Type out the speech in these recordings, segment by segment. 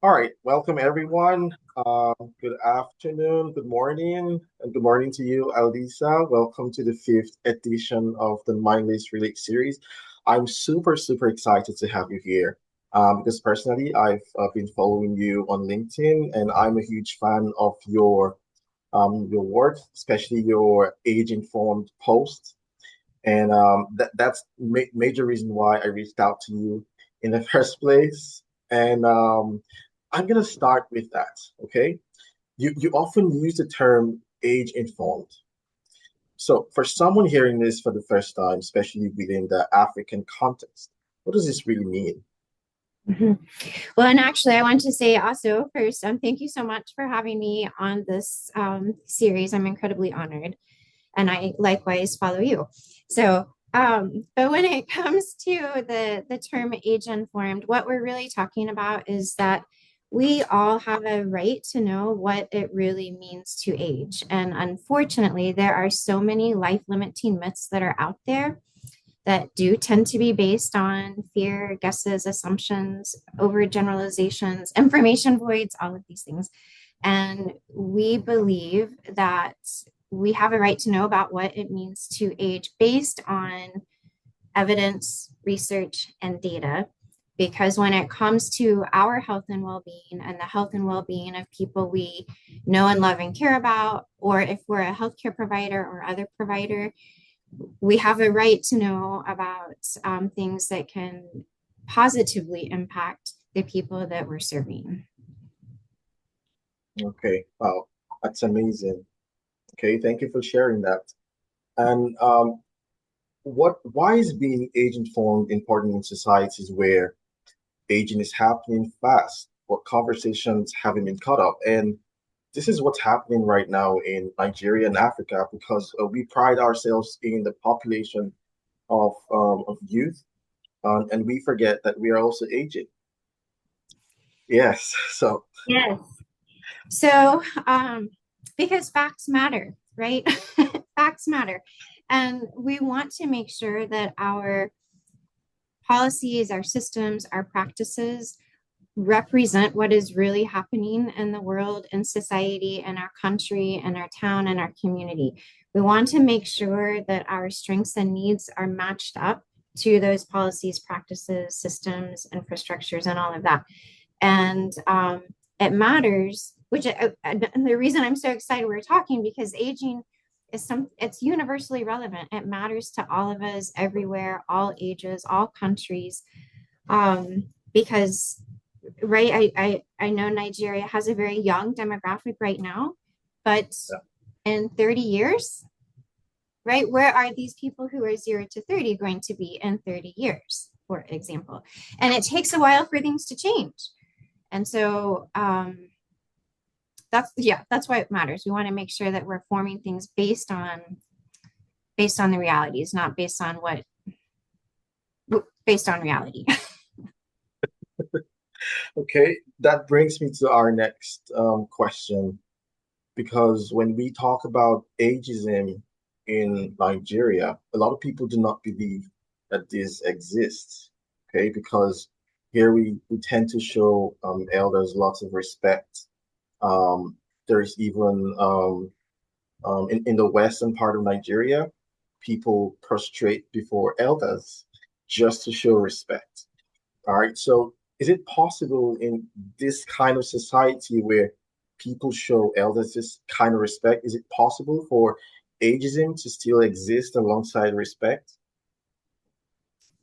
All right, welcome everyone. Good afternoon, good morning, and good morning to you, Alisa. Welcome to the fifth edition of the Myndlace Relace Series. I'm super excited to have you here because personally, I've been following you on LinkedIn, and I'm a huge fan of your work, especially your age-informed posts. And that's major reason why I reached out to you in the first place. And I'm gonna start with that, okay? You often use the term age informed. So for someone hearing this for the first time, especially within the African context, what does this really mean? Mhm. Well, and actually, I want to say also first, thank you so much for having me on this series. I'm incredibly honored, and I likewise follow you. But when it comes to the term age informed, what we're really talking about is that we all have a right to know what it really means to age. And unfortunately, there are so many life limiting myths that are out there that do tend to be based on fear, guesses, assumptions, overgeneralizations, information voids, all of these things. And we believe that we have a right to know about what it means to age based on evidence, research, and data. Because when it comes to our health and well being and the health and well being of people we know and love and care about, or if we're a healthcare provider or other provider, we have a right to know about things that can positively impact the people that we're serving. Okay, wow, that's amazing. Okay, thank you for sharing that. And why is being age informed important in societies where aging is happening fast, but conversations haven't been caught up? And this is what's happening right now in Nigeria and Africa because we pride ourselves in the population of youth, and we forget that we are also aging. Yes, so Yes. So, because facts matter, right? Facts matter. And we want to make sure that our policies, our systems, our practices represent what is really happening in the world, in society, in our country, in our town, and our community. We want to make sure that our strengths and needs are matched up to those policies, practices, systems, infrastructures, and all of that. And it matters, the reason I'm so excited we're talking because aging it's universally relevant. It matters to all of us everywhere, all ages, all countries, because right? I know Nigeria has a very young demographic right now, but yeah. in 30 years, right? Where are these people who are 0 to 30 going to be in 30 years, for example? And it takes a while for things to change. And so that's why it matters. We want to make sure that we're forming things based on the realities, not based on reality. Okay, that brings me to our next question because when we talk about ageism in Nigeria, a lot of people do not believe that this exists. Okay, because here we tend to show elders lots of respect. There's even in the western part of Nigeria, people prostrate before elders just to show respect. All right. So is it possible in this kind of society where people show elders this kind of respect, is it possible for ageism to still exist alongside respect?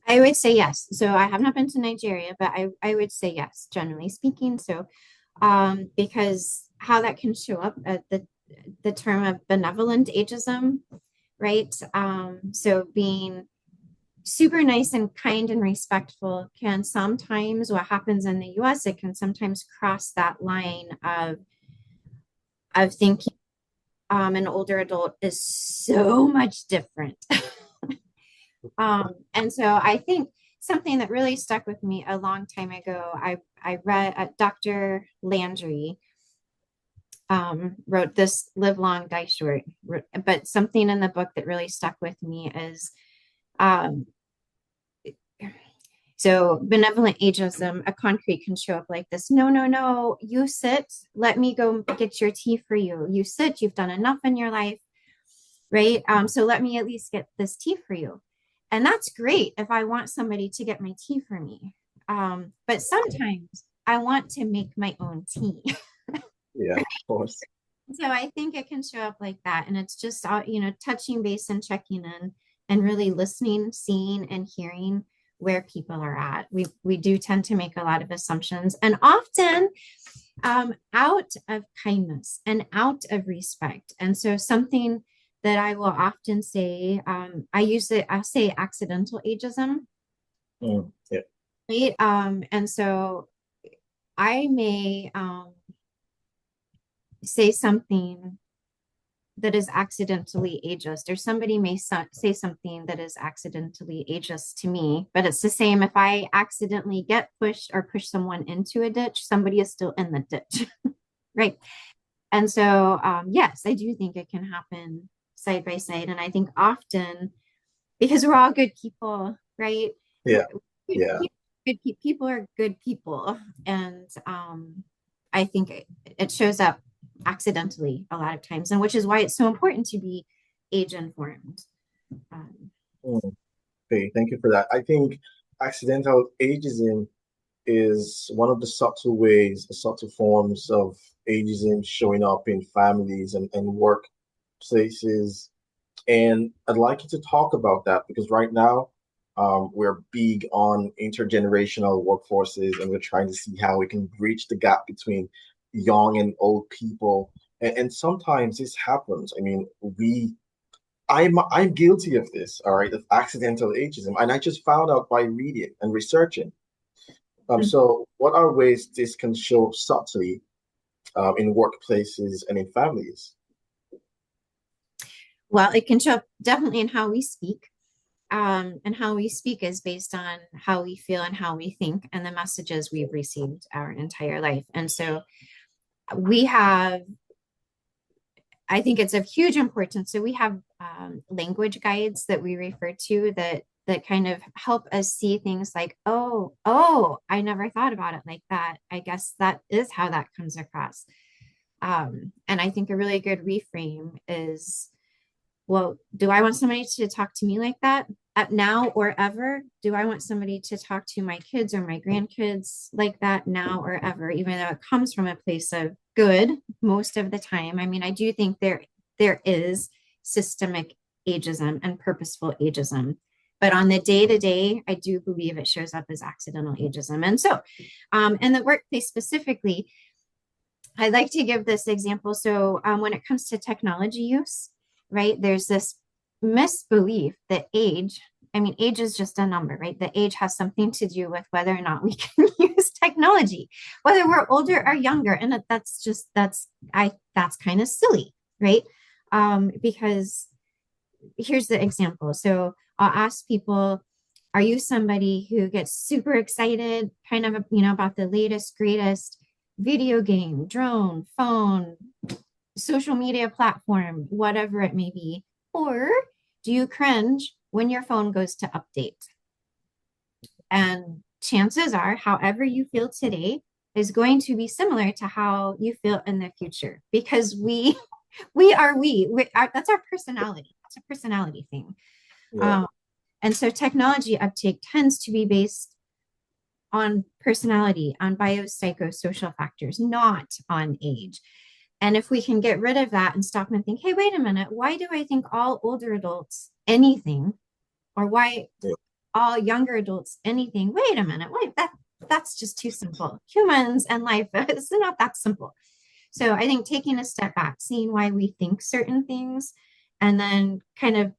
I would say yes. So I have not been to Nigeria, but I would say yes, generally speaking. So because how that can show up at the term of benevolent ageism, right? So being super nice and kind and respectful can sometimes what happens in the US, it can sometimes cross that line of thinking an older adult is so much different. And so I think something that really stuck with me a long time ago, I read Dr. Landry wrote this Live Long, Die Short, but something in the book that really stuck with me is um, So benevolent ageism, a concrete can show up like this. No, no, no, you sit, let me go get your tea for you. You sit, you've done enough in your life, right? So let me at least get this tea for you. And that's great if I want somebody to get my tea for me. But sometimes I want to make my own tea. Yeah, of course. So I think it can show up like that. And it's just, touching base and checking in and really listening, seeing, and hearing where people are at. We do tend to make a lot of assumptions, and often out of kindness and out of respect. And so something that I will often say, I'll say accidental ageism, Yeah. right? And so I may say something that is accidentally ageist, or somebody may say something that is accidentally ageist to me. But it's the same if I accidentally get pushed or push someone into a ditch, somebody is still in the ditch, right? And so, yes, I do think it can happen side by side. And I think often, because we're all good people, right? Yeah. Yeah. People are good people. And I think it shows up accidentally a lot of times, and which is why it's so important to be age informed. Um, Mm. Okay, thank you for that. I think accidental ageism is one of the subtle ways, the subtle forms of ageism showing up in families and workplaces. And I'd like you to talk about that because right now we're big on intergenerational workforces and we're trying to see how we can bridge the gap between young and old people. And sometimes this happens. I mean, I'm guilty of this, all right, of accidental ageism. And I just found out by reading and researching. So what are ways this can show subtly in workplaces and in families? well, it can show up definitely in how we speak. And how we speak is based on how we feel and how we think and the messages we've received our entire life. And so we have, I think it's of huge importance. So we have language guides that we refer to that kind of help us see things like, oh, I never thought about it like that. I guess that is how that comes across. And I think a really good reframe is, well, do I want somebody to talk to me like that at now or ever? Do I want somebody to talk to my kids or my grandkids like that now or ever, even though it comes from a place of good most of the time? I mean, I do think there is systemic ageism and purposeful ageism. But on the day to day, I do believe it shows up as accidental ageism. And so, in the workplace specifically, I like to give this example. So, when it comes to technology use, right, there's this misbelief that age is just a number, right? The age has something to do with whether or not we can use technology, whether we're older or younger. And that's kind of silly, right? Because here's the example. So I'll ask people, are you somebody who gets super excited kind of, about the latest, greatest video game, drone, phone, social media platform, whatever it may be? Or do you cringe when your phone goes to update? And chances are, however you feel today is going to be similar to how you feel in the future, because that's our personality. It's a personality thing. Yeah. And so technology uptake tends to be based on personality, on biopsychosocial factors, not on age. And if we can get rid of that and stop and think, hey, wait a minute, why do I think all older adults anything? Or why Yeah. all younger adults anything? Wait a minute, that's just too simple. Humans and life is not that simple. So I think taking a step back, seeing why we think certain things, and then kind of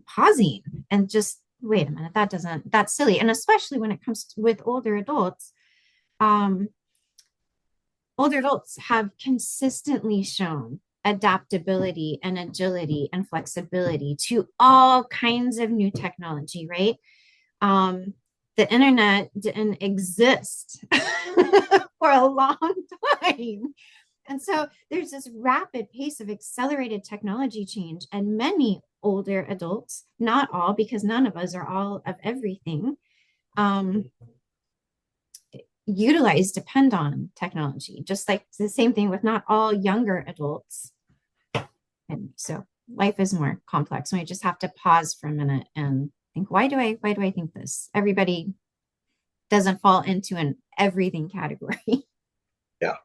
pausing and just wait a minute, that's silly. And especially when it comes with um, older adults have consistently shown adaptability and agility and flexibility to all kinds of new technology, right? The internet didn't exist for a long time. And so there's this rapid pace of accelerated technology change, and many older adults, not all, because none of us are all of everything, um, utilize depend on technology, just like the same thing with not all younger adults. And so life is more complex. And we just have to pause for a minute and think, why do I think this? Everybody doesn't fall into an everything category. Yeah,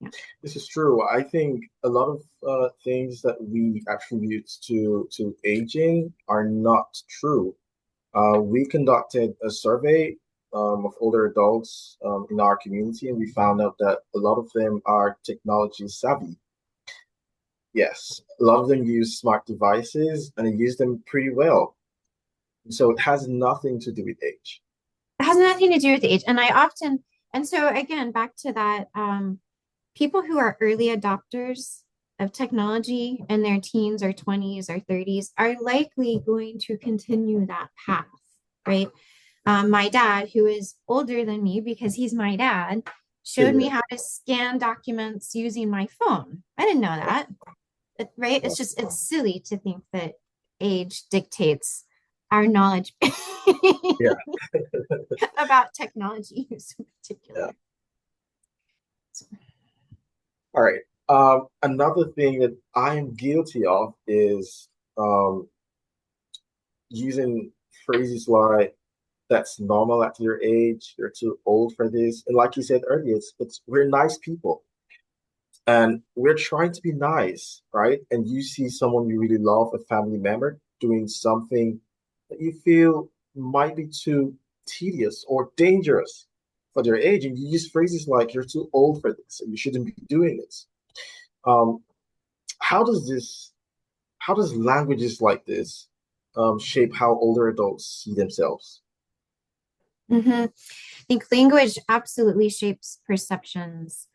Yeah. this is true. I think a lot of things that we attribute to aging are not true. We conducted a survey of older adults in our community, and we found out that a lot of them are technology savvy. Yes, a lot of them use smart devices and they use them pretty well. So it has nothing to do with age. It has nothing to do with age. And so again, back to that, people who are early adopters of technology in their teens or 20s or 30s are likely going to continue that path, right? My dad, who is older than me because he's my dad, showed me Yeah. how to scan documents using my phone. I didn't know that, right? It's silly to think that age dictates our knowledge Yeah. about technology use in Yeah. particular. So, All right. Another thing that I am guilty of is um, using phrases like "that's normal at your age," "you're too old for this," and like you said earlier, it's we're nice people and we're trying to be nice, right? And you see someone you really love, a family member, doing something that you feel might be too tedious or dangerous for their age, and you use phrases like "you're too old for this," and "you shouldn't be doing this." Um, how does this, how does languages like this shape how older adults see themselves? mhm. I think language absolutely shapes perceptions,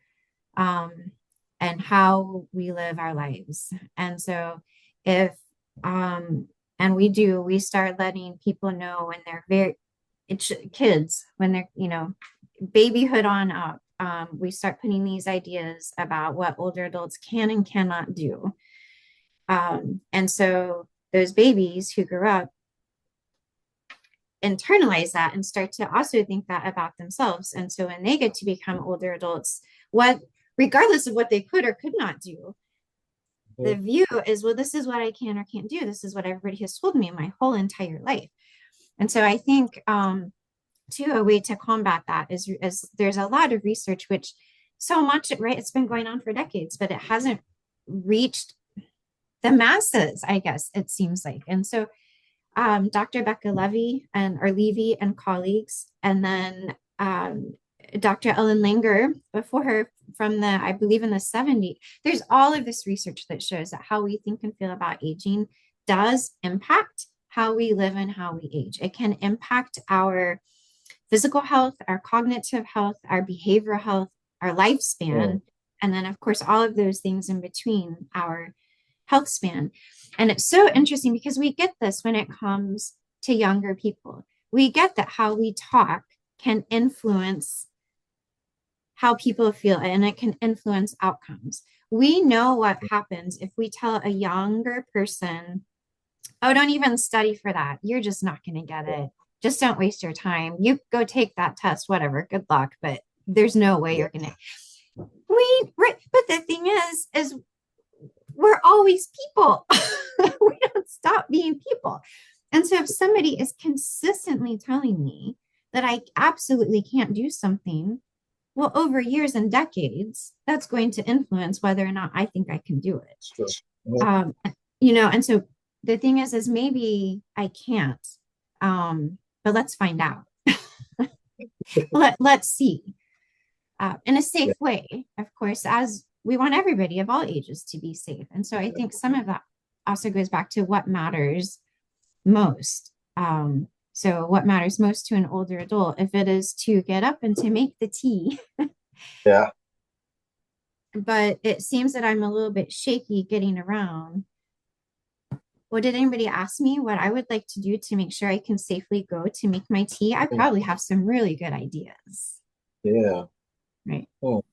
um, and how we live our lives. And so if and we start letting people know when they're kids, when they're, babyhood on up, we start putting these ideas about what older adults can and cannot do. And so those babies who grew up internalize that and start to also think that about themselves. And so when they get to become older adults, what regardless of what they could or could not do, the Mhm. view is, well, this is what I can or can't do. This is what everybody has told me my whole entire life. And so I think too, a way to combat that is there's a lot of research which so much, right, it's been going on for decades, but it hasn't reached the masses, I guess it seems like. And so Dr. Becca Levy and colleagues, and then Dr. Ellen Langer before her from I believe in the 70s. There's all of this research that shows that how we think and feel about aging does impact how we live and how we age. It can impact our physical health, our cognitive health, our behavioral health, our Mm. lifespan, and then, of course, all of those things in between our health span. And it's so interesting because we get this when it comes to younger people. We get that how we talk can influence how people feel and it can influence outcomes. We know what happens if we tell a younger person, oh, don't even study for that. You're just not going to get it. Just don't waste your time. You go take that test, whatever. Good luck. But there's no way Yeah, you're going to. But the thing is we're always people. We don't stop being people. And so if somebody is consistently telling me that I absolutely can't do something, well, over years and decades, that's going to influence whether or not I think I can do it. it's true. Mhm. Um, and so the thing is maybe I can't, but let's find out. Let's see, in a Yeah. safe way, of course, as we want everybody of all ages to be safe. And so I think some of that also goes back to what matters most. So what matters most to an older adult, if it is to get up and to make the tea, Yeah. but it seems that I'm a little bit shaky getting around. Well, did anybody ask me what I would like to do to make sure I can safely go to make my tea? I Mm. probably have some really good ideas, Yeah. right? Mm.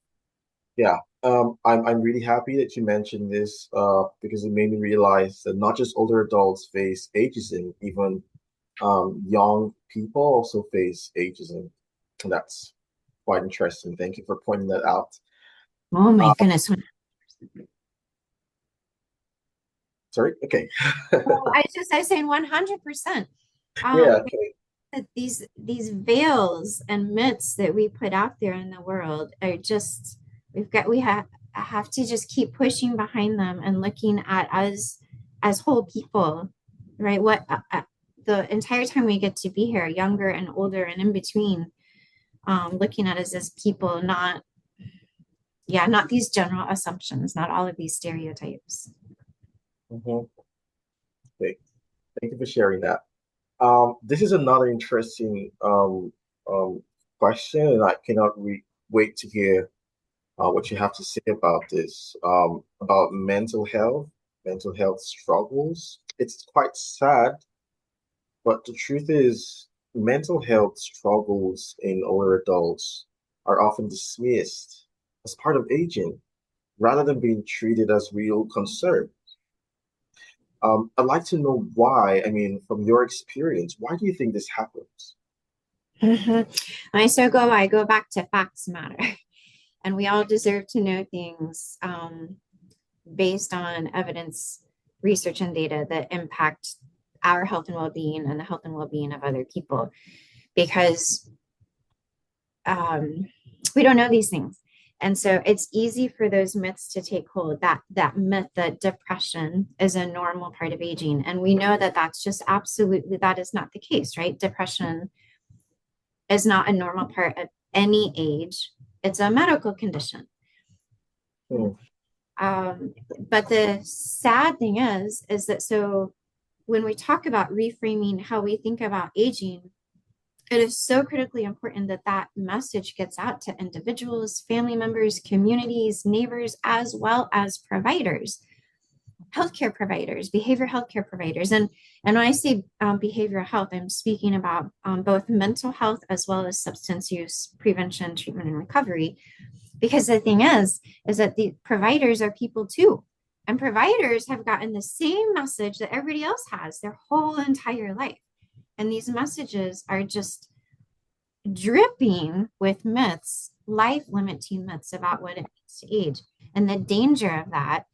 Yeah. I'm really happy that you mentioned this because it made me realize that not just older adults face ageism, even young people also face ageism. And that's quite interesting. Thank you for pointing that out. Oh my Uh, goodness. sorry. Okay. Well, I was saying 100%. Yeah. Um, Okay. that these veils and myths that we put out there in the world are just we have to just keep pushing behind them and looking at us as whole people, right? The entire time we get to be here, younger and older and in between, looking at us as people, not yeah, not these general assumptions, not all of these stereotypes. Mhm. Okay. Thank you for sharing that. This is another interesting um, question, and I cannot wait to hear what you have to say about this, about mental health struggles. It's quite sad, but the truth is, mental health struggles in older adults are often dismissed as part of aging rather than being treated as real concern. I'd like to know why, I mean, from your experience, why do you think this happens? Mhm. I go back to facts matter, and we all deserve to know things based on evidence, research, and data that impact our health and well-being and the health and well-being of other people. Because um, we don't know these things, and so it's easy for those myths to take hold. That myth that depression is a normal part of aging, and we know that that's just absolutely that is not the case, right? Depression is not a normal part of any age. It's a medical condition. Hmm, But the sad thing is that so when we talk about reframing how we think about aging, it is so critically important that that message gets out to individuals, family members, communities, neighbors, as well as providers, healthcare providers, behavioral healthcare providers. And when I say behavioral health, I'm speaking about both mental health as well as substance use prevention, treatment, and recovery. Because the thing is that the providers are people too. And providers have gotten the same message that everybody else has their whole entire life. And these messages are just dripping with myths, life limiting myths about what it means to age. And the danger of that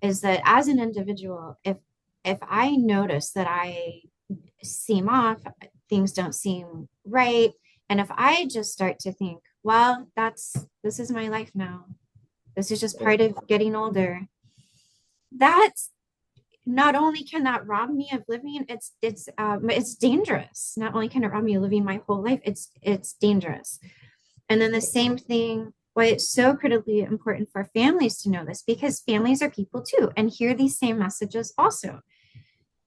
is that as an individual, if I notice that I seem off, things don't seem right, and if I just start to think, well, this is my life now. This is just part of getting older. That's not only can that rob me of living, it's dangerous. Not only can it rob me of living my whole life, it's dangerous. And then the same thing, why it's so critically important for families to know this, because families are people too and hear these same messages also.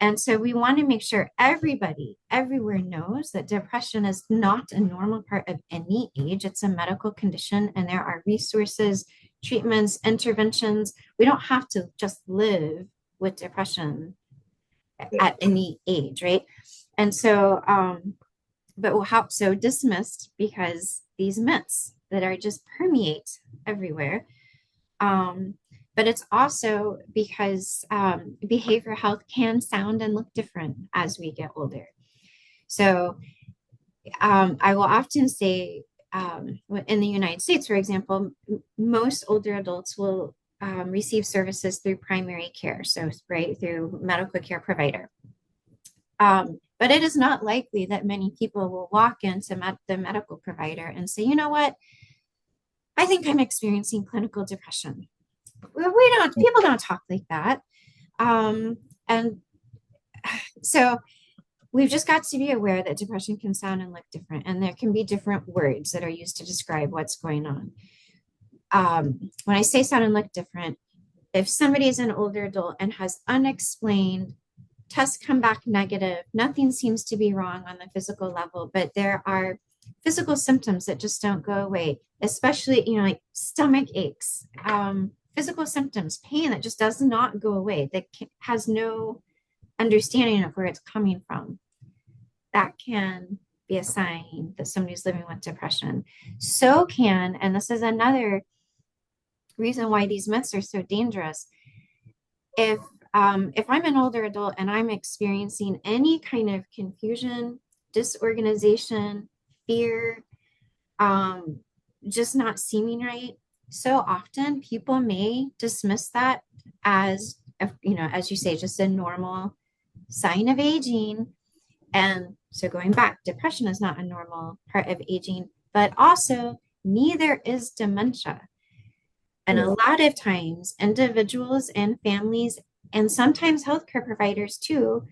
And so we want to make sure everybody everywhere knows that depression is not a normal part of any age. It's a medical condition, and there are resources, treatments, interventions. We don't have to just live with depression yeah. at any age, right? And so, but how so dismissed because these myths that are just permeate everywhere. Um, but it's also because behavioral health can sound and look different as we get older. So I will often say in the United States, for example, most older adults will receive services through primary care, so right through medical care provider. But it is not likely that many people will walk into the medical provider and say, you know what, I think I'm experiencing clinical depression. Well, people don't talk like that. Um, and so we've just got to be aware that depression can sound and look different, and there can be different words that are used to describe what's going on. When I say sound and look different, if somebody is an older adult and has unexplained tests come back negative, nothing seems to be wrong on the physical level, but there are physical symptoms that just don't go away, especially, like stomach aches, physical symptoms, pain that just does not go away, that has no understanding of where it's coming from. That can be a sign that somebody's living with depression. So can, and this is another reason why these myths are so dangerous. If if I'm an older adult and I'm experiencing any kind of confusion, disorganization, fear, um, just not seeming right, so often people may dismiss that as, as you say, just a normal sign of aging. And so going back, depression is not a normal part of aging, but also neither is dementia. And a Yeah. lot of times, individuals and families, and sometimes healthcare providers too,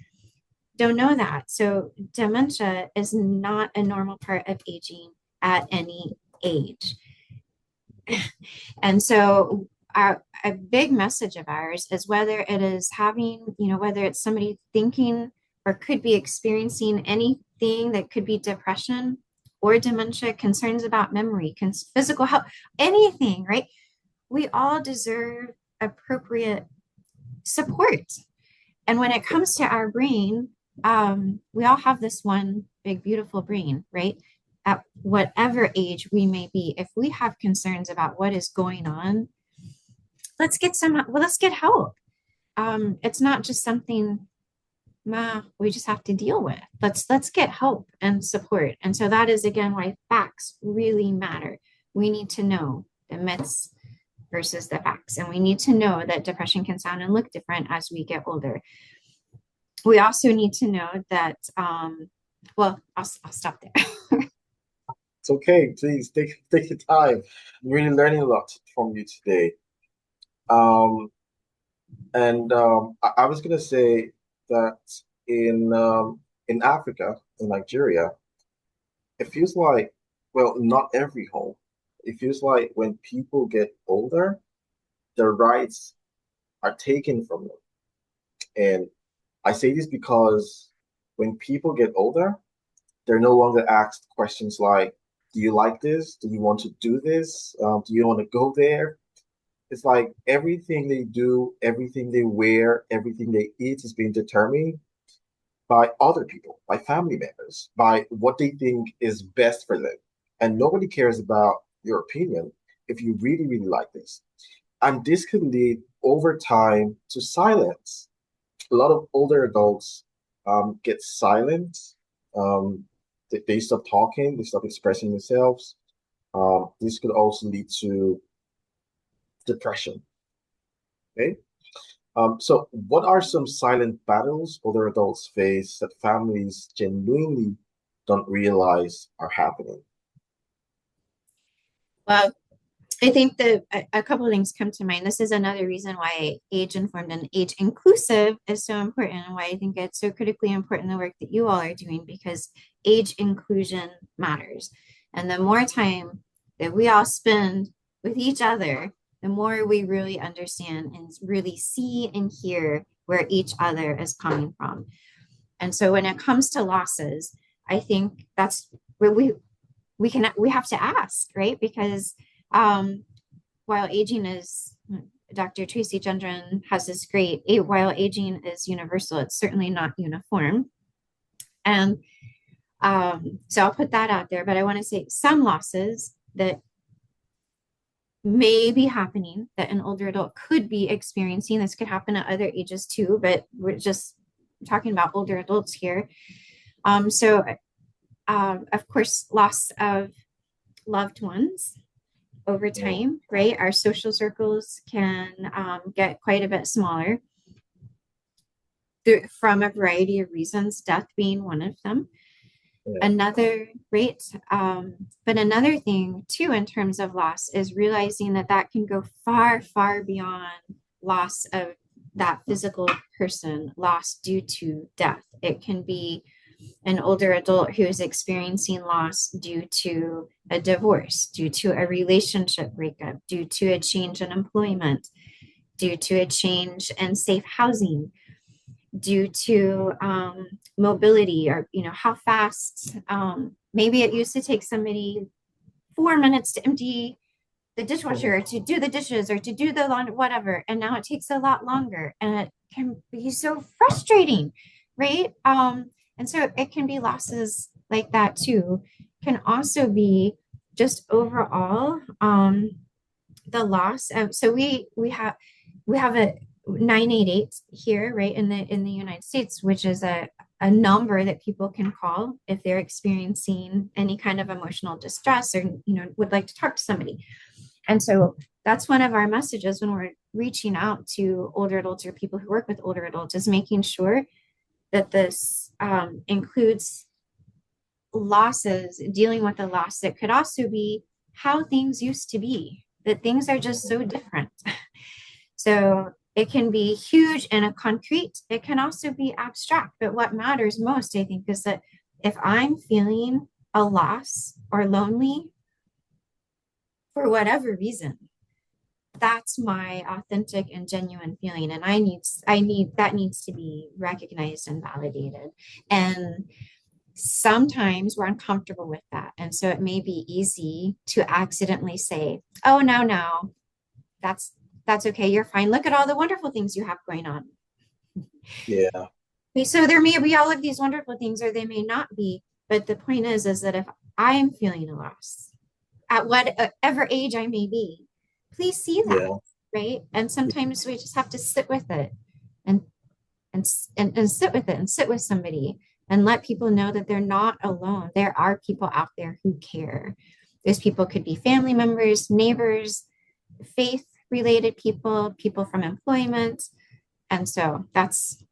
don't know that. So, dementia is not a normal part of aging at any age. And so, a big message of ours is whether it is having, whether it's somebody thinking or could be experiencing anything that could be depression or dementia, concerns about memory, physical health, anything, right? We all deserve appropriate support. And when it comes to our brain, we all have this one big, beautiful brain, right? At whatever age we may be, if we have concerns about what is going on, let's get help. It's not just something we just have to deal with. Let's get help and support. And so that is again why facts really matter. We need to know the myths versus the facts. And we need to know that depression can sound and look different as we get older. We also need to know that, I'll stop there. It's okay. Please take your time. I'm really learning a lot from you today. Um, I was gonna say that in Africa, in Nigeria, it feels like, well, not every home. It feels like when people get older, their rights are taken from them. And I say this because when people get older, they're no longer asked questions like, do you like this? Do you want to do this? Do you want to go there? It's like everything they do, everything they wear, everything they eat is being determined by other people, by family members, by what they think is best for them. And nobody cares about your opinion if you really, really like this. And this can lead over time to silence. A lot of older adults get silent. Um, they stop talking, they stop expressing themselves. This could also lead to depression. Okay. So, what are some silent battles older adults face that families genuinely don't realize are happening? Well, I think that a couple of things come to mind. This is another reason why age informed and age inclusive is so important, and why I think it's so critically important the work that you all are doing, because age inclusion matters. And the more time that we all spend with each other, the more we really understand and really see and hear where each other is coming from. And so when it comes to losses, I think that's where we have to ask, right? Because while aging is, Dr. Tracy Gendron has this great, while aging is universal, it's certainly not uniform. And so I'll put that out there, but I want to say some losses that may be happening that an older adult could be experiencing. This could happen at other ages too, but we're just talking about older adults here. Of course, loss of loved ones over time, right? Our social circles can get quite a bit smaller from a variety of reasons, death being one of them. Yeah. Another, right? But another thing too, in terms of loss, is realizing that that can go far, far beyond loss of that physical person, loss due to death. It can be an older adult who is experiencing loss due to a divorce, due to a relationship breakup, due to a change in employment, due to a change in safe housing, due to mobility, or how fast. Maybe it used to take somebody 4 minutes to empty the dishwasher, or to do the dishes, or to do the laundry, whatever, and now it takes a lot longer, and it can be so frustrating, right? And so it can be losses like that too. Can also be just overall the loss of, so we have a 988 here, right, in the United States, which is a number that people can call if they're experiencing any kind of emotional distress or would like to talk to somebody. And so that's one of our messages when we're reaching out to older adults or people who work with older adults, is making sure that this includes losses, dealing with a loss that could also be how things used to be, that things are just so different. So it can be huge and a concrete, it can also be abstract. But what matters most, I think, is that if I'm feeling a loss or lonely for whatever reason, that's my authentic and genuine feeling. And I need that needs to be recognized and validated. And sometimes we're uncomfortable with that. And so it may be easy to accidentally say, oh, no, that's that's okay. You're fine. Look at all the wonderful things you have going on. Yeah, Okay, so there may be all of these wonderful things, or they may not be. But the point is that if I'm feeling a loss at whatever age I may be, please see that, yeah, right? And sometimes we just have to sit with it and and sit with it and sit with somebody and let people know that they're not alone. There are people out there who care. Those people could be family members, neighbors, faith related people, people from employment. And so that's,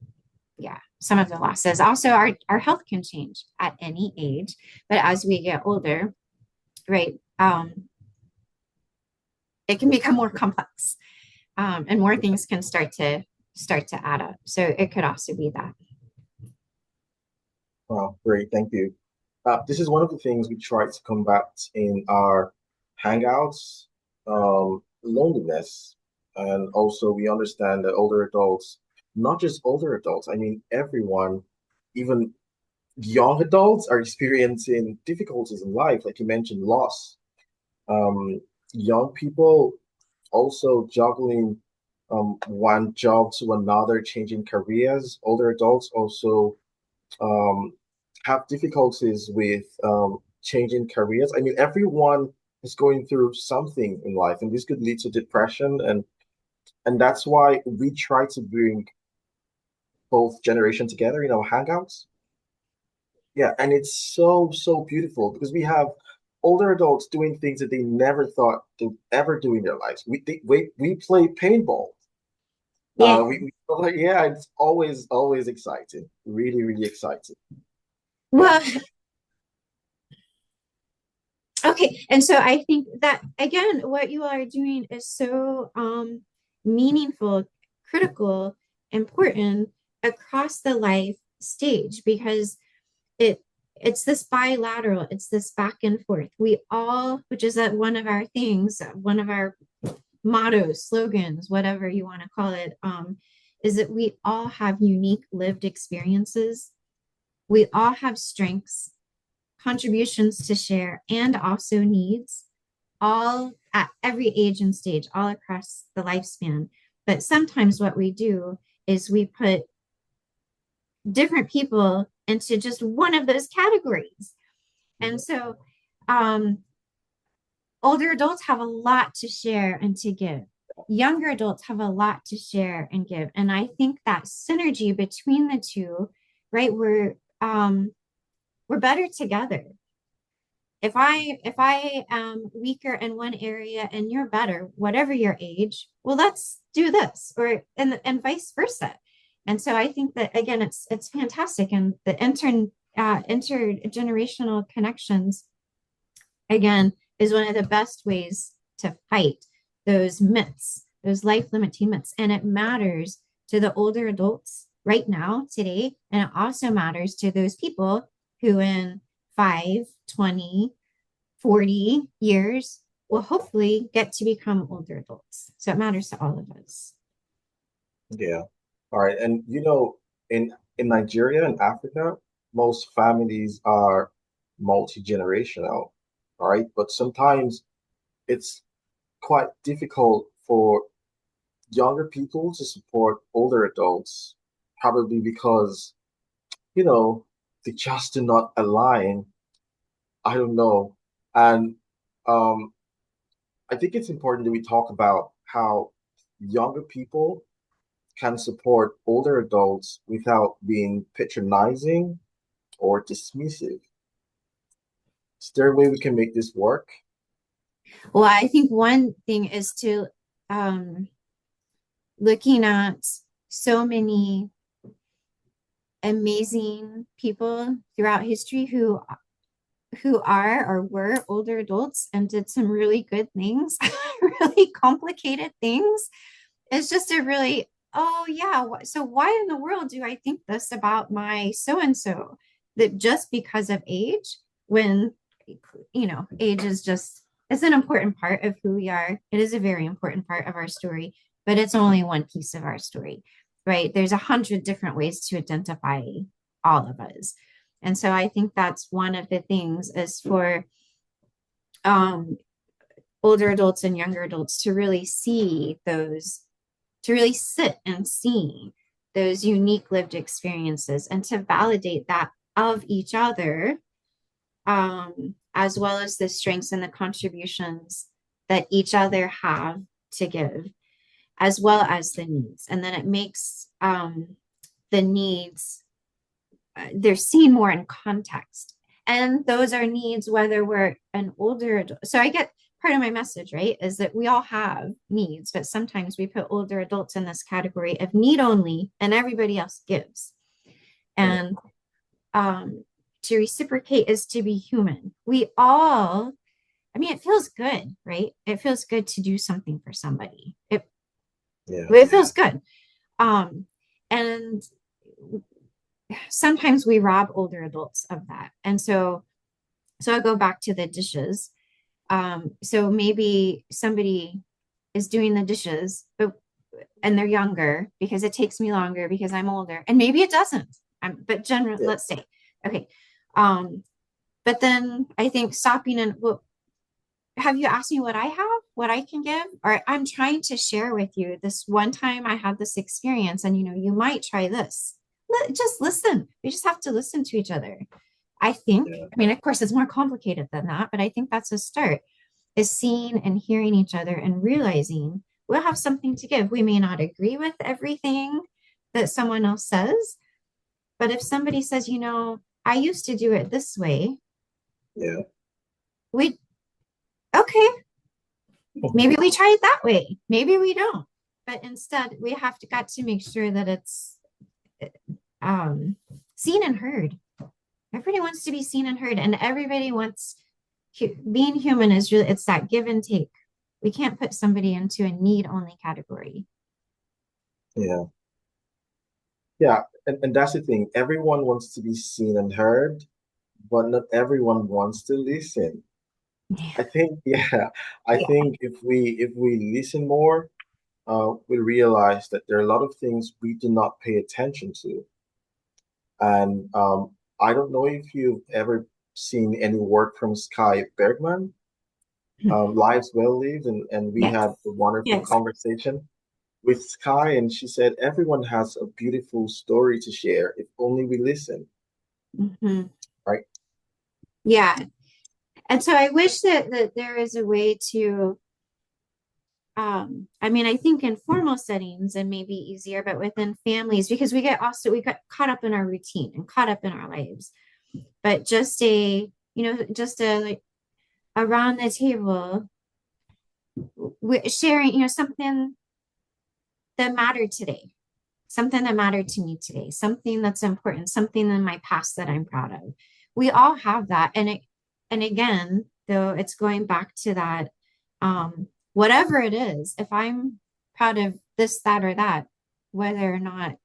yeah, some of the losses. Also, our health can change at any age, but as we get older, right, it can become more complex, and more things can start to add up. So it could also be that. wow, great, thank you. This is one of the things we try to combat in our hangouts, loneliness. And also, we understand that older adults, not just older adults, I mean, everyone, even young adults, are experiencing difficulties in life, like you mentioned, loss. Um, Young people also juggling one job to another, changing careers. Older adults also um, have difficulties with changing careers. I mean, everyone is going through something in life, and this could lead to depression, and that's why we try to bring both generation together in our hangouts. Yeah, and it's so beautiful because we have older adults doing things that they never thought they'd ever do in their lives. We play paintball. Yeah. Yeah, it's always exciting. Really exciting. Yeah. Well, okay. And so I think that again, what you are doing is so meaningful, critical, important across the life stage, because it it's this bilateral, it's this back and forth. We all, which is that one of our things, one of our mottos, slogans, whatever you want to call it, is that we all have unique lived experiences. We all have strengths, contributions to share, and also needs, all at every age and stage, all across the lifespan. But sometimes what we do is we put different people into just one of those categories. And so um, older adults have a lot to share and to give. Younger adults have a lot to share and give. And I think that synergy between the two, right, we're better together. If I am weaker in one area and you're better, whatever your age, well, let's do this, or and vice versa. And so I think that again, it's fantastic, and the intergenerational connections again is one of the best ways to fight those myths, those life limiting myths, and it matters to the older adults right now today, and it also matters to those people who in 5, 20, 40 years will hopefully get to become older adults. So it matters to all of us. Yeah. All right. And in Nigeria and Africa, most families are multi-generational. All right. But sometimes it's quite difficult for younger people to support older adults, probably because, you know, they just do not align. I don't know. And um, I think it's important that we talk about how younger people can support older adults without being patronizing or dismissive? Is there a way we can make this work? Well, I think one thing is to um, looking at so many amazing people throughout history who are or were older adults and did some really good things, really complicated things. It's just a really, oh yeah, so why in the world do I think this about my so and so? That just because of age, when age is just, it's an important part of who we are. It is a very important part of our story, but it's only one piece of our story, right? There's 100 different ways to identify all of us. And so I think that's one of the things is for um, older adults and younger adults to really see those, to really sit and see those unique lived experiences and to validate that of each other, as well as the strengths and the contributions that each other have to give, as well as the needs. And then it makes the needs, they're seen more in context. And those are needs, whether we're an older adult. So I get part of my message, right, is that we all have needs, but sometimes we put older adults in this category of need only, and everybody else gives. Yeah. And to reciprocate is to be human. We all, I mean, it feels good, right? It feels good to do something for somebody. Yeah. It feels good. And sometimes we rob older adults of that. And so I'll go back to the dishes. So maybe somebody is doing the dishes, and they're younger because it takes me longer because I'm older, and maybe it doesn't. But generally, Yeah. let's say, okay. But then I think stopping and, well, have you asked me what I have, what I can give? Or I'm trying to share with you this one time I had this experience, and you might try this. Just listen. We just have to listen to each other. I think, Yeah. I mean, of course, it's more complicated than that, but I think that's a start, is seeing and hearing each other and realizing we'll have something to give. We may not agree with everything that someone else says, but if somebody says, I used to do it this way, Yeah. we, okay, maybe we try it that way. Maybe we don't. But instead, we have to got to make sure that it's um, seen and heard. Everybody wants to be seen and heard, and everybody wants, being human is really, it's that give and take. We can't put somebody into a need only category. Yeah. Yeah. And that's the thing. Everyone wants to be seen and heard, but not everyone wants to listen. I think, yeah, I Yeah. think if we listen more, we realize that there are a lot of things we do not pay attention to. And I don't know if you've ever seen any work from Sky Bergman, Lives Well Lived, and we Yes. had a wonderful Yes. conversation with Sky, and she said everyone has a beautiful story to share if only we listen, Mm-hmm. right? Yeah. And so I wish that there is a way to, I mean, I think in formal settings and maybe easier, but within families, because we got caught up in our routine and caught up in our lives. But just a like around the table, sharing, something that mattered today, something that mattered to me today, something that's important, something in my past that I'm proud of. We all have that. And again, though, it's going back to that, whatever it is, if I'm proud of this, that, or that, whether or not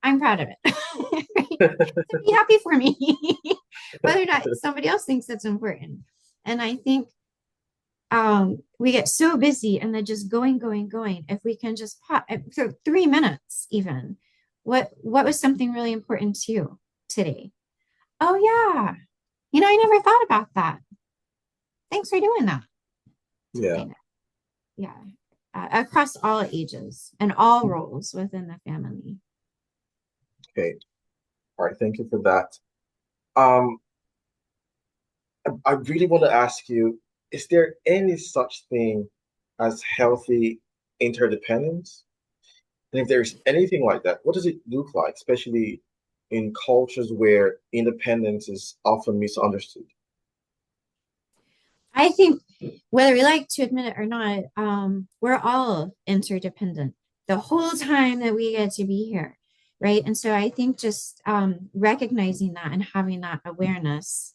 I'm proud of it, right? To be happy for me, whether or not somebody else thinks it's important. And I think we get so busy and then just going. If we can just pause for 3 minutes, even, what was something really important to you today? Oh yeah, I never thought about that. Thanks for doing that. Yeah. Something, yeah, across all ages and all roles within the family. Okay. All right. Thank you for that. Um, I really want to ask you, is there any such thing as healthy interdependence? And if there's anything like that, what does it look like, especially in cultures where independence is often misunderstood? I think whether we like to admit it or not, we're all interdependent the whole time that we get to be here, right? And so I think just recognizing that and having that awareness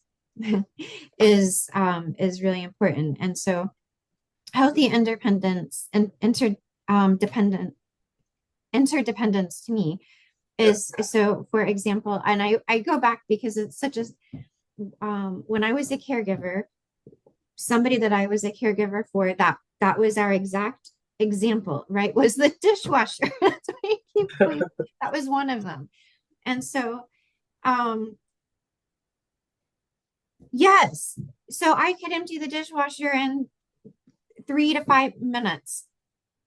is really important. And so healthy independence and dependent interdependence to me Yeah, is so. For example, and I go back because it's such a when I was a caregiver, somebody that I was a caregiver for, that was our exact example, right? Was the dishwasher. That's why I keep going. That was one of them. And so um yes. So I could empty the dishwasher in 3 to 5 minutes.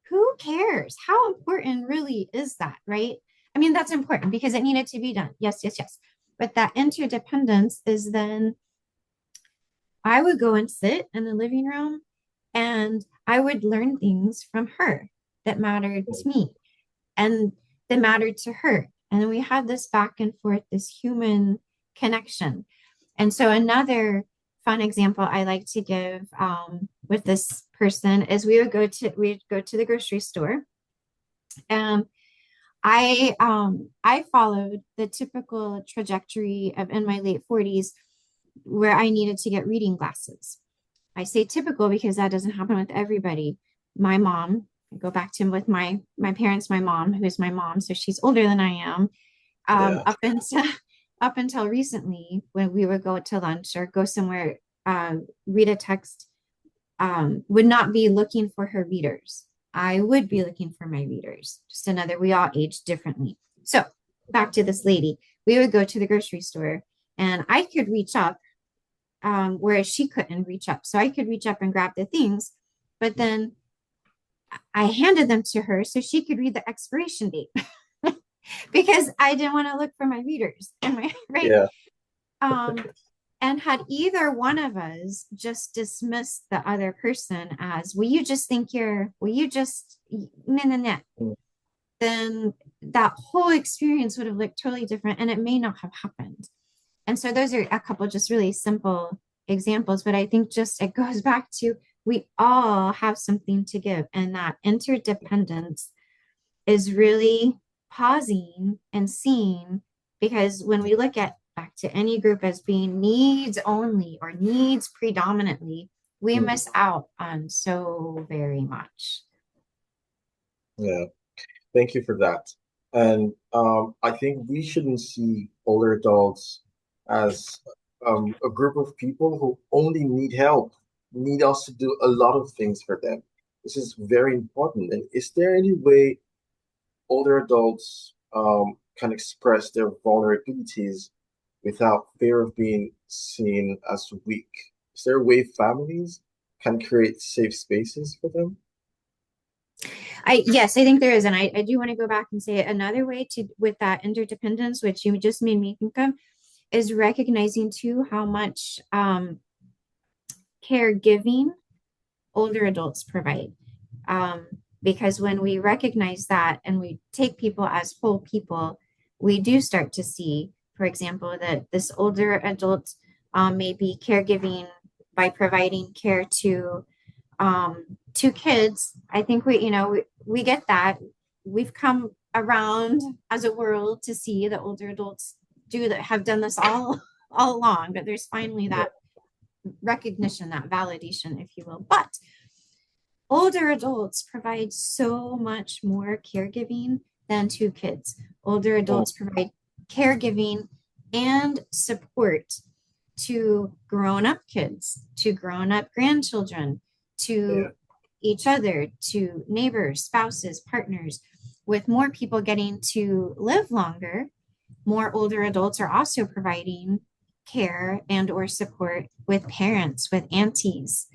Who cares? How important really is that, right? I mean, that's important because it needed to be done. Yes, yes, yes. But that interdependence is then I would go and sit in the living room and I would learn things from her that mattered to me and that mattered to her. And then we had this back and forth, this human connection. And so, another fun example I like to give with this person is we'd go to the grocery store. Um, I followed the typical trajectory of in my late 40s where I needed to get reading glasses. I say typical because that doesn't happen with everybody. My mom, I go back to with my parents, my mom, who is my mom, so she's older than I am. yeah, Up until up until recently, when we would go to lunch or go somewhere, read a text, would not be looking for her readers. I would be looking for my readers. Just another, we all age differently. So back to this lady, we would go to the grocery store, and I could reach up whereas she couldn't reach up. So I could reach up and grab the things, but then I handed them to her so she could read the expiration date because I didn't want to look for my readers. Am I right? yeah, Um, and had either one of us just dismissed the other person as, will you just think you're, will you just, nah, nah, nah, mm, then that whole experience would have looked totally different and it may not have happened. And so those are a couple just really simple examples, but I think just it goes back to we all have something to give, and that interdependence is really pausing and seeing because when we look at back to any group as being needs only or needs predominantly, we mm, miss out on so very much. yeah. Thank you for that. And I think we shouldn't see older adults as a group of people who only need help, need us to do a lot of things for them. This is very important. And is there any way older adults can express their vulnerabilities without fear of being seen as weak? Is there a way families can create safe spaces for them? Yes, I think there is. And I do want to go back and say another way to with that interdependence, which you just made me think of, is recognizing too how much caregiving older adults provide. Um, because when we recognize that and we take people as whole people, we do start to see, for example, that this older adult may be caregiving by providing care to kids. I think we get that. We've come around as a world to see that older adults do that have done this all along, but there's finally Yeah, that recognition, that validation, if you will. But older adults provide so much more caregiving than to kids. Older mm, adults provide caregiving and support to grown up kids, to grown up grandchildren, yeah, to each other, to neighbors, spouses, partners. With more people getting to live longer, more older adults are also providing care and or support with parents, with aunties,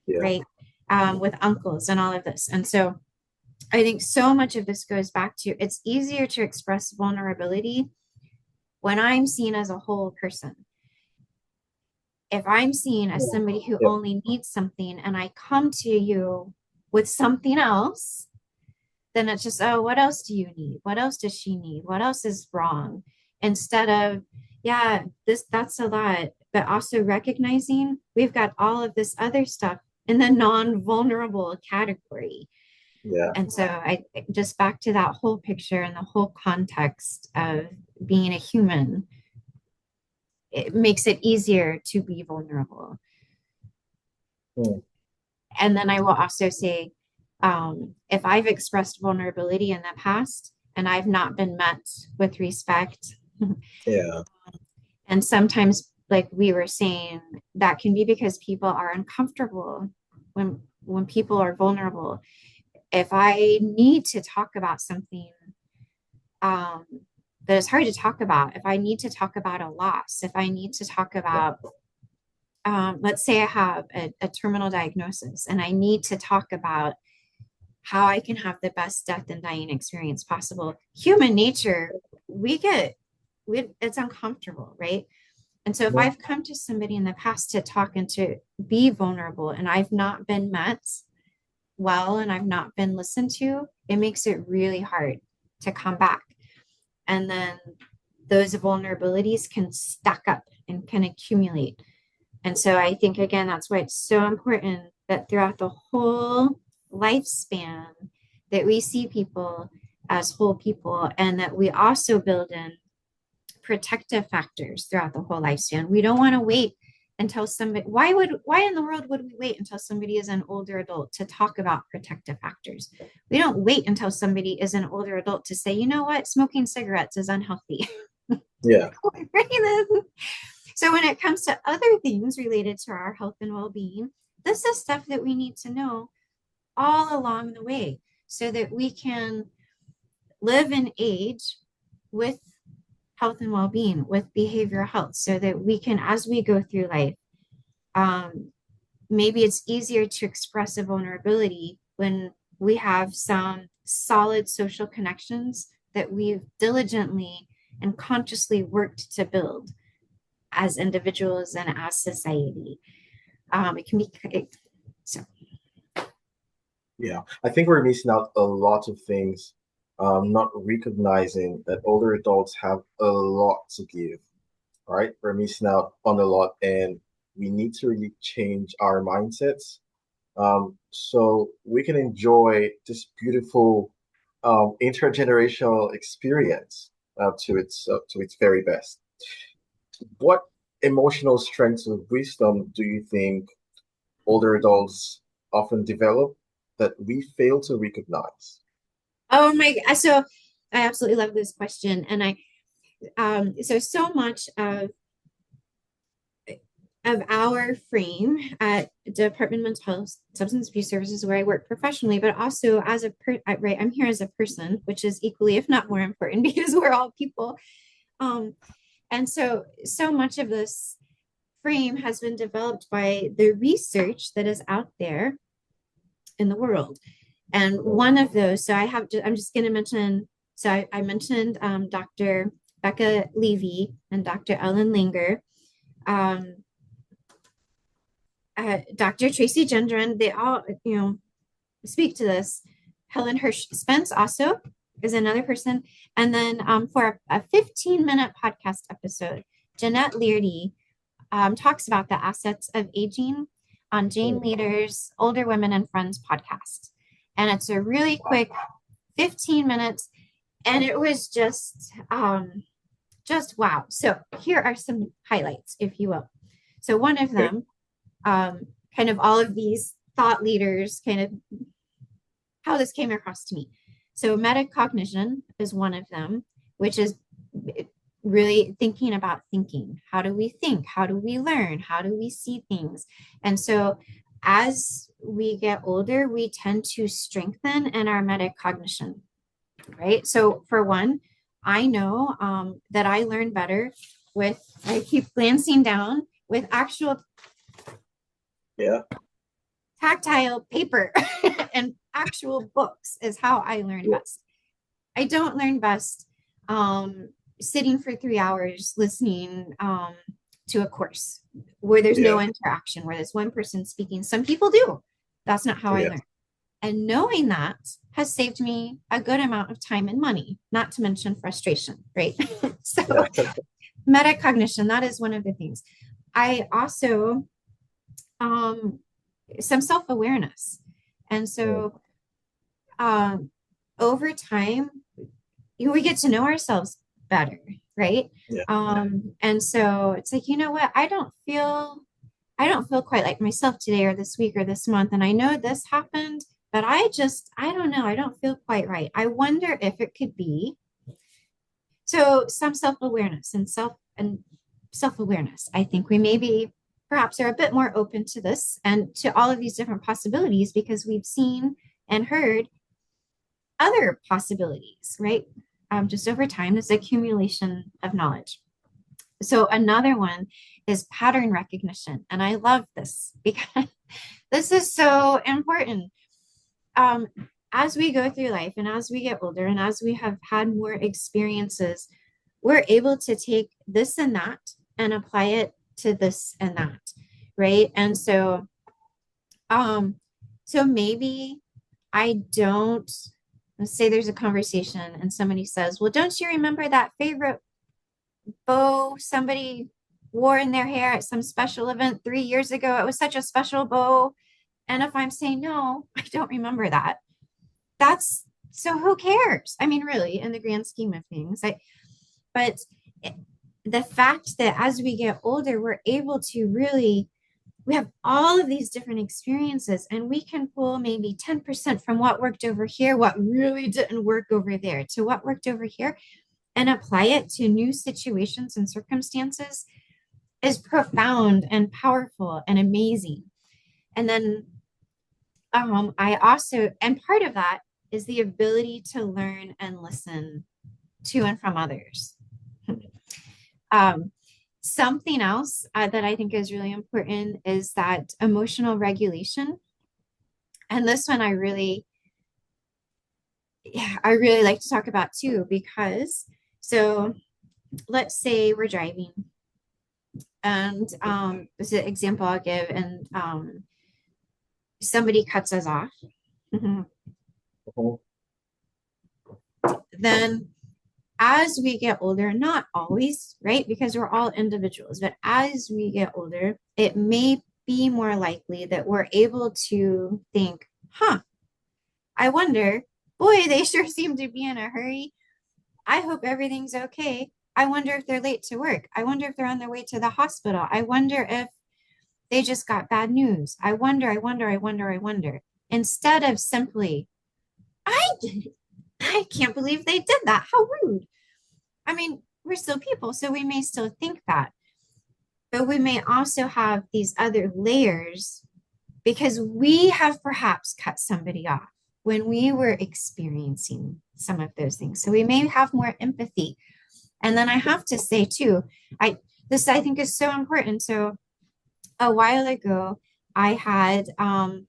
yeah. right? With uncles and all of this. And so I think so much of this goes back to it's easier to express vulnerability when I'm seen as a whole person. If I'm seen as somebody who Yeah. only needs something and I come to you with something else, then it's just, oh, what else do you need? What else does she need? What else is wrong? Instead of, yeah, that's a lot, but also recognizing we've got all of this other stuff in the non-vulnerable category. Yeah. And so I just back to that whole picture and the whole context of being a human, it makes it easier to be vulnerable. Hmm. And then I will also say, if I've expressed vulnerability in the past and I've not been met with respect, Yeah. and sometimes, like we were saying, that can be because people are uncomfortable when people are vulnerable. If I need to talk about something um, that is hard to talk about, if I need to talk about a loss, if I need to talk about let's say I have a terminal diagnosis and I need to talk about how I can have the best death and dying experience possible. Human nature, it's uncomfortable, right? And so if Mhm. I've come to somebody in the past to talk and to be vulnerable and I've not been met well and I've not been listened to, it makes it really hard to come back. And then those vulnerabilities can stack up and can accumulate. And so I think, again, that's why it's so important that throughout the whole lifespan that we see people as whole people and that we also build in protective factors throughout the whole lifespan. We don't want to wait until somebody, why in the world would we wait until somebody is an older adult to talk about protective factors? We don't wait until somebody is an older adult to say, you know what, smoking cigarettes is unhealthy. Yeah. So when it comes to other things related to our health and well-being, this is stuff that we need to know all along the way so that we can live and age with health and well-being, with behavioral health, so that we can, as we go through life, um, maybe it's easier to express a vulnerability when we have some solid social connections that we've diligently and consciously worked to build as individuals and as society. It can be so. Yeah. I think we're missing out a lot of things, not recognizing that older adults have a lot to give, right? We're missing out on a lot, and we need to really change our mindsets, so we can enjoy this beautiful intergenerational experience to its very best. What emotional strengths of wisdom do you think older adults often develop that we fail to recognize? Oh my! So I absolutely love this question, and so much of our frame at Department of Mental Health, Substance Abuse Services, where I work professionally, but also as right, I'm here as a person, which is equally, if not more important, because we're all people. Um, and so much of this frame has been developed by the research that is out there in the world. And one of those, I'm just going to mention, so I mentioned Dr. Becca Levy and Dr. Ellen Langer. Um, Dr. Tracy Gendron, they all, speak to this. Helen Hirsch Spence also is another person. And then for a 15-minute podcast episode, Jeanette Leardy talks about the assets of aging on Jane Leader's Older Women and Friends podcast. And it's a really quick 15 minutes. And it was just wow. So here are some highlights, if you will. So one of them, kind of all of these thought leaders, kind of how this came across to me. So metacognition is one of them, which is really thinking about thinking. How do we think? How do we learn? How do we see things? And so as we get older, we tend to strengthen in our metacognition, right? So for one, I know that I learn better I keep glancing down with actual Yeah. tactile paper and actual books is how I learn best. I don't learn best sitting for 3 hours listening to a course where there's no Yeah. interaction, where there's one person speaking. Some people do. That's not how I Yeah. learn. And knowing that, has saved me a good amount of time and money, not to mention frustration, right? So Yeah. metacognition, that is one of the things. I also, um, some self-awareness. And Mm. so um, over time, we get to know ourselves better, right? Yeah. And so it's like, you know what? I don't feel quite like myself today or this week or this month. And I know this happened, but I don't know. I don't feel quite right. I wonder if it could be. So some self-awareness and self-awareness. I think we maybe perhaps are a bit more open to this and to all of these different possibilities because we've seen and heard other possibilities, right? Just over time, this accumulation of knowledge. So another one is pattern recognition. And I love this because this is so important. Um, as we go through life and as we get older and as we have had more experiences, we're able to take this and that and apply it to this and that, right? And um, so maybe I don't, let's say there's a conversation and somebody says, well, don't you remember that favorite bow somebody wore in their hair at some special event 3 years ago? It was such a special bow. And if I'm saying, no, I don't remember that, that's so who cares? I mean, really, in the grand scheme of things. But the fact that as we get older, we're able to really, we have all of these different experiences and we can pull maybe 10% from what worked over here, what really didn't work over there, to what worked over here, and apply it to new situations and circumstances is profound and powerful and amazing. And then I also, and part of that is the ability to learn and listen to and from others. Um, Something else that I think is really important is that emotional regulation. And this one I really like to talk about too, because so let's say we're driving and this is an example I'll give, and somebody cuts us off. Mhm. Then as we get older, not always, right? Because we're all individuals, but as we get older, it may be more likely that we're able to think, huh, I wonder, boy, they sure seem to be in a hurry. I hope everything's okay. I wonder if they're late to work. I wonder if they're on their way to the hospital. I wonder if they just got bad news. I wonder. Instead of simply, I I can't believe they did that. How rude. I mean, we're still people, so we may still think that, but we may also have these other layers because we have perhaps cut somebody off when we were experiencing some of those things. So we may have more empathy. And then I have to say too, this I think is so important. So a while ago, I had I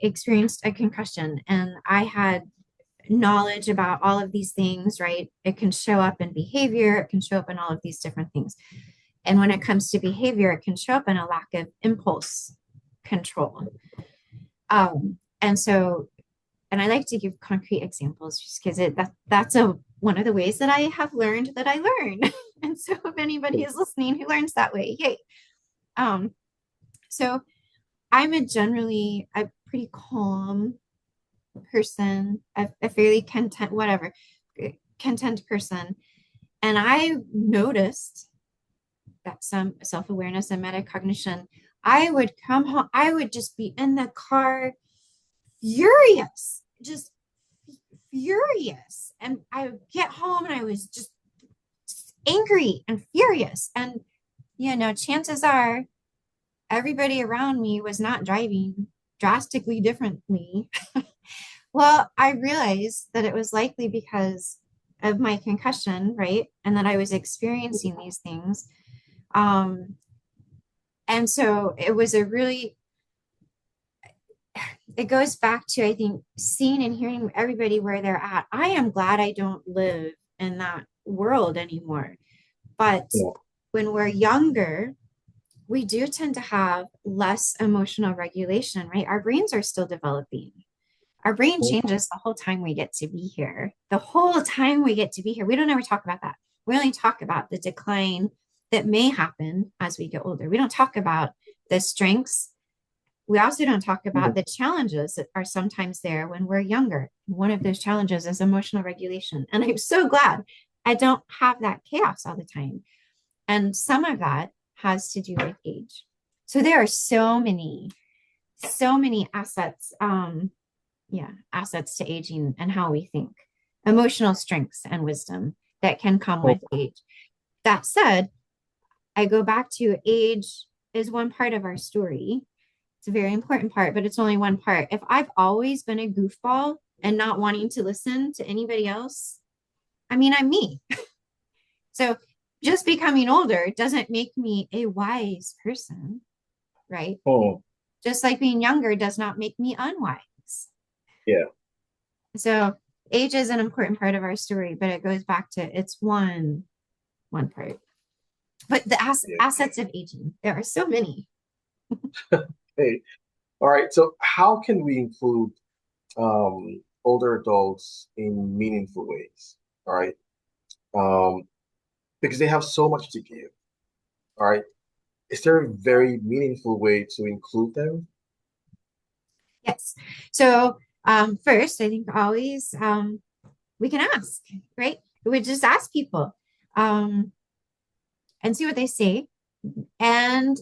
experienced a concussion, and I had knowledge about all of these things, right? It can show up in behavior, it can show up in all of these different things. And when it comes to behavior, it can show up in a lack of impulse control. And so, and I like to give concrete examples just because that's one of the ways that I have learned that I learn. And so if anybody is listening who learns that way, yay. Um, so I'm a pretty calm person, a fairly content, whatever, content person. And I noticed that some self-awareness and metacognition, I would come home, I would just be in the car furious, just furious. And I would get home and I was just angry and furious. And, chances are everybody around me was not driving drastically differently. Well, I realized that it was likely because of my concussion, right? And that I was experiencing these things. Um, and so it was it goes back to, I think, seeing and hearing everybody where they're at. I am glad I don't live in that world anymore. But Yeah. when we're younger, we do tend to have less emotional regulation, right? Our brains are still developing. Our brain changes the whole time we get to be here. The whole time we get to be here. We don't ever talk about that. We only talk about the decline that may happen as we get older. We don't talk about the strengths. We also don't talk about the challenges that are sometimes there when we're younger. One of those challenges is emotional regulation. And I'm so glad I don't have that chaos all the time. And some of that has to do with age. So there are so many assets, assets to aging and how we think, emotional strengths and wisdom that can come with age. That said, I go back to age is one part of our story. It's a very important part, but it's only one part. If I've always been a goofball and not wanting to listen to anybody else, I mean, I'm me. So just becoming older doesn't make me a wise person, right? Oh, Just like being younger does not make me unwise. yeah. So age is an important part of our story, but it goes back to it's one part. But the assets of aging, there are so many. Hey, all right. So how can we include older adults in meaningful ways? All right. Um, because they have so much to give. All right. Is there a very meaningful way to include them? Yes. So first, I think always we can ask, right? We just ask people and see what they say and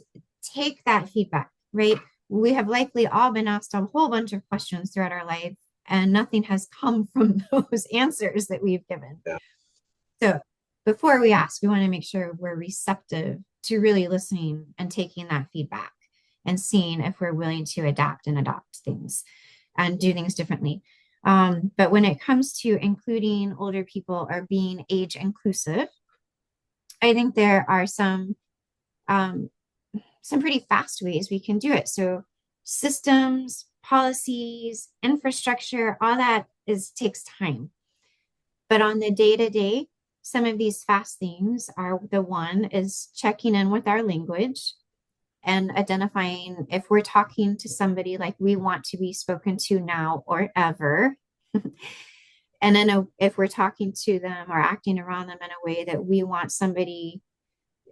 take that feedback, right? We have likely all been asked a whole bunch of questions throughout our life, and nothing has come from those answers that we've given. Yeah. So before we ask, we want to make sure we're receptive to really listening and taking that feedback and seeing if we're willing to adapt and adopt things and do things differently. But when it comes to including older people or being age inclusive, I think there are some pretty fast ways we can do it. So systems, policies, infrastructure, all that takes time. But on the day to day, some of these fast things are the one is checking in with our language and identifying if we're talking to somebody like we want to be spoken to now or ever. And then if we're talking to them or acting around them in a way that we want somebody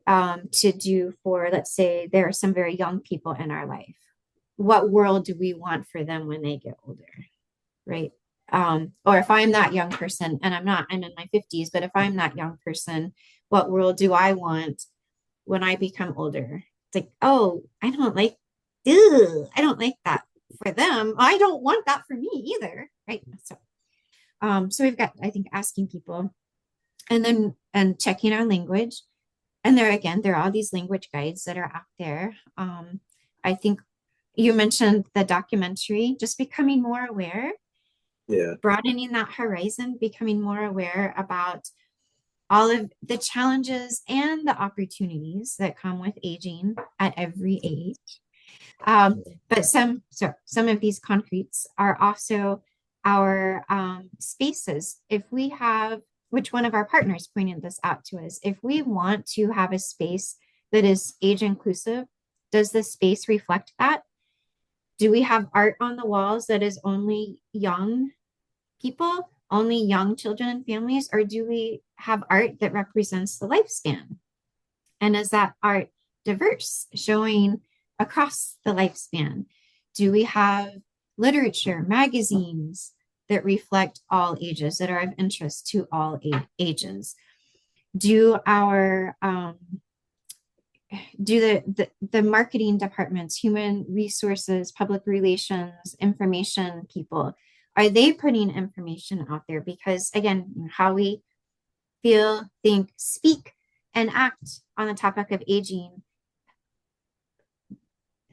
to do for, let's say, there are some very young people in our life. What world do we want for them when they get older, right? Or if I'm that young person, and I'm in my 50s, but if I'm that young person, what world do I want when I become older? It's like, oh, I don't like that for them. I don't want that for me either, right? So we've got, I think, asking people and checking our language. And there are all these language guides that are out there. I think you mentioned the documentary, just becoming more aware, Yeah. broadening that horizon, becoming more aware about all of the challenges and the opportunities that come with aging at every age. But some of these concretes are also our spaces. If we have, which one of our partners pointed this out to us, if we want to have a space that is age inclusive, does the space reflect that? Do we have art on the walls that is only young people, only young children and families, or do we have art that represents the lifespan? And is that art diverse, showing across the lifespan? Do we have literature, magazines that reflect all ages, that are of interest to all ages? Do our the marketing departments, human resources, public relations, information people, are they putting information out there? Because again, how we feel, think, speak, and act on the topic of aging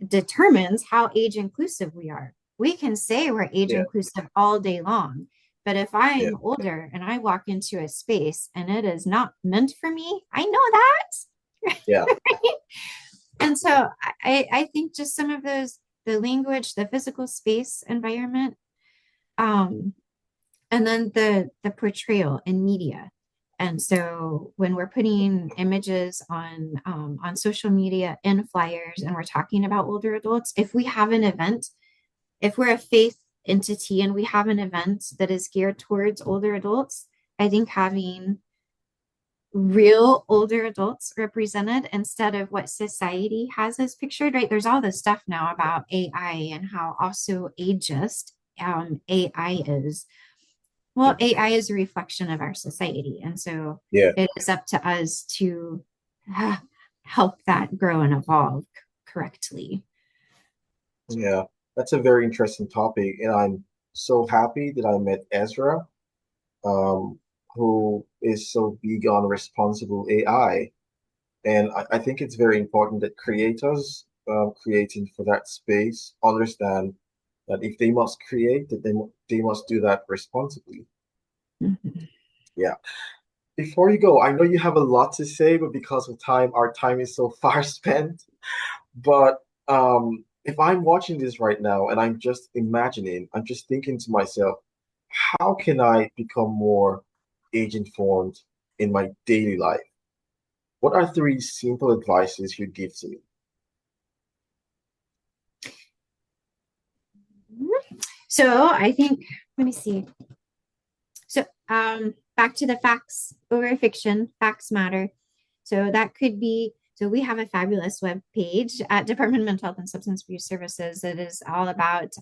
determines how age inclusive we are. We can say we're age inclusive all day long, but if I'm older and I walk into a space and it is not meant for me, I know that. Yeah. And so I think just some of those, the language, the physical space environment, and then the portrayal in media. And so when we're putting images on social media in flyers and we're talking about older adults, if we have an event, if we're a faith entity and we have an event that is geared towards older adults, I think having real older adults represented instead of what society has as pictured, right? There's all this stuff now about AI and how also ageist AI is. Well, Mhm. AI is a reflection of our society. And so Yeah, it is up to us to help that grow and evolve correctly. yeah. That's a very interesting topic, and I'm so happy that I met Ezra, um, who is so big on responsible AI. And I think it's very important that creators creating for that space understand that if they must create, that they must do that responsibly. Mhm. Yeah. Before you go, I know you have a lot to say, but because of time, our time is so far spent. But if I'm watching this right now and I'm just imagining, I'm just thinking to myself, how can I become more age informed in my daily life? What are three simple advices you'd give to me? So I think, let me see. So back to the facts over fiction, facts matter. So that could be, so we have a fabulous web page at Department of Mental Health and Substance Abuse Services that is all about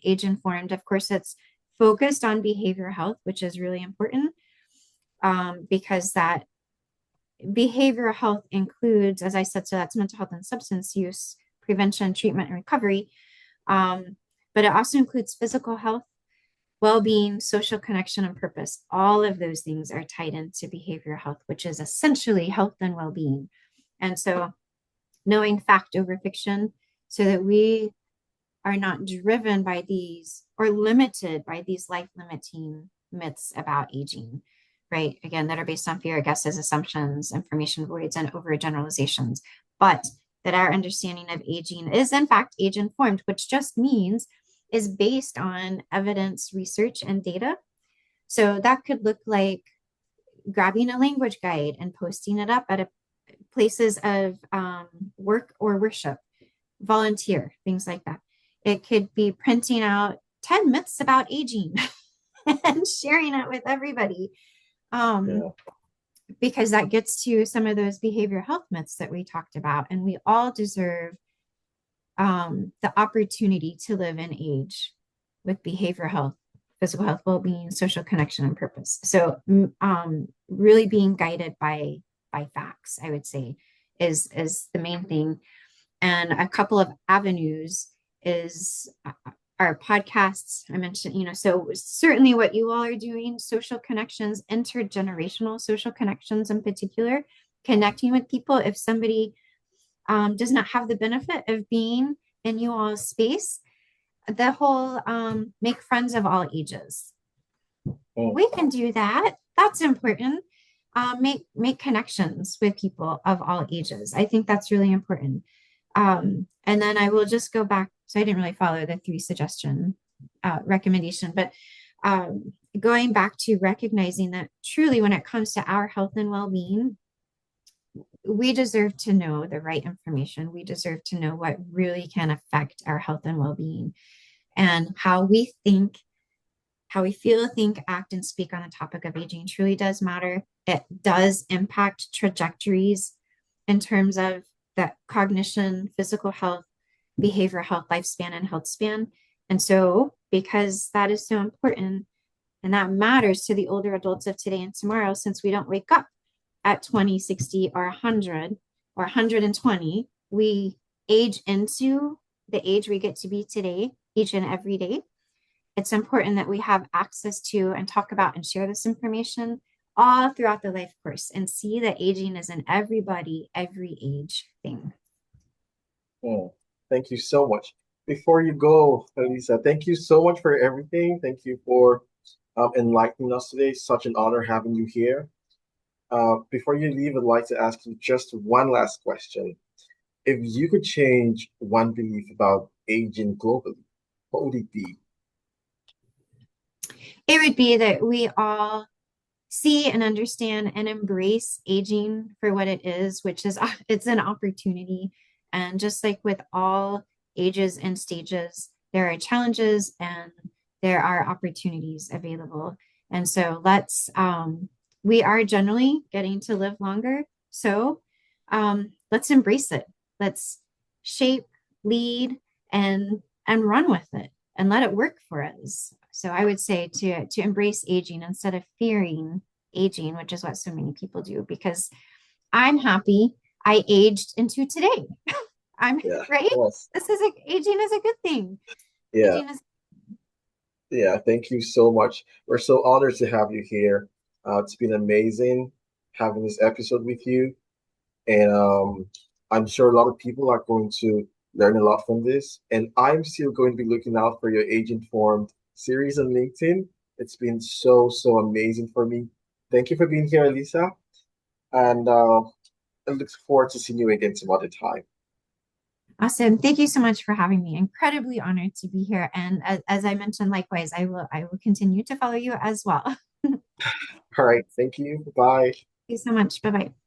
age informed. Of course, it's focused on behavioral health, which is really important because that behavioral health includes, as I said, so that's mental health and substance use, prevention, treatment, and recovery. But it also includes physical health, well-being, social connection, and purpose. All of those things are tied into behavioral health, which is essentially health and well-being. And so knowing fact over fiction so that we are not driven by these or limited by these life-limiting myths about aging, right? Again, that are based on fear, guesses, assumptions, information voids, and overgeneralizations. But that our understanding of aging is in fact age informed, which just means is based on evidence, research, and data. So that could look like grabbing a language guide and posting it up at places of work or worship, volunteer, things like that. It could be printing out 10 myths about aging and sharing it with everybody. Um, Yeah, because that gets to some of those behavioral health myths that we talked about. And we all deserve the opportunity to live in age with behavioral health, physical health, well-being, social connection, and purpose. So, really being guided by facts, I would say, is the main thing. And a couple of avenues is our podcasts. I mentioned, so certainly what you all are doing, social connections, intergenerational social connections in particular, connecting with people. If somebody does not have the benefit of being in you all's space, the whole make friends of all ages. mm, We can do that. That's important. Make connections with people of all ages. I think that's really important. And then I will just go back. So I didn't really follow the three suggestion recommendation, but going back to recognizing that truly when it comes to our health and well-being, we deserve to know the right information. We deserve to know what really can affect our health and well-being and how we think, how we feel, think, act, and speak on the topic of aging truly does matter. It does impact trajectories in terms of that cognition, physical health, behavioral health, lifespan, and health span. And so, because that is so important and that matters to the older adults of today and tomorrow, since we don't wake up at 20, 60, or 100 or 120, we age into the age we get to be today, each and every day. It's important that we have access to and talk about and share this information all throughout the life course and see that aging is an everybody, every age thing. mm. Thank you so much. Before you go, Alisa, thank you so much for everything. Thank you for enlightening us today. Such an honor having you here. Before you leave, I'd like to ask you just one last question. If you could change one belief about aging globally, what would it be? It would be that we all see and understand and embrace aging for what it is, which is it's an opportunity. And just like with all ages and stages, there are challenges and there are opportunities available. And so we are generally getting to live longer. So let's embrace it. Let's shape, lead, and run with it and let it work for us. So I would say to embrace aging instead of fearing aging, which is what so many people do, because I'm happy I aged into today. I'm Yeah. right. Yes. Aging is a good thing. Yeah. Aging is Yeah. Thank you so much. We're so honored to have you here. It's been amazing having this episode with you. And I'm sure a lot of people are going to learn a lot from this. And I'm still going to be looking out for your Age Informed series on LinkedIn. It's been so, so amazing for me. Thank you for being here, Alisa. And I look forward to seeing you again some other time. awesome. Thank you so much for having me. Incredibly honored to be here. And as I mentioned, likewise, I will continue to follow you as well. Thank All right. Thank you. Bye. you so much. Bye bye.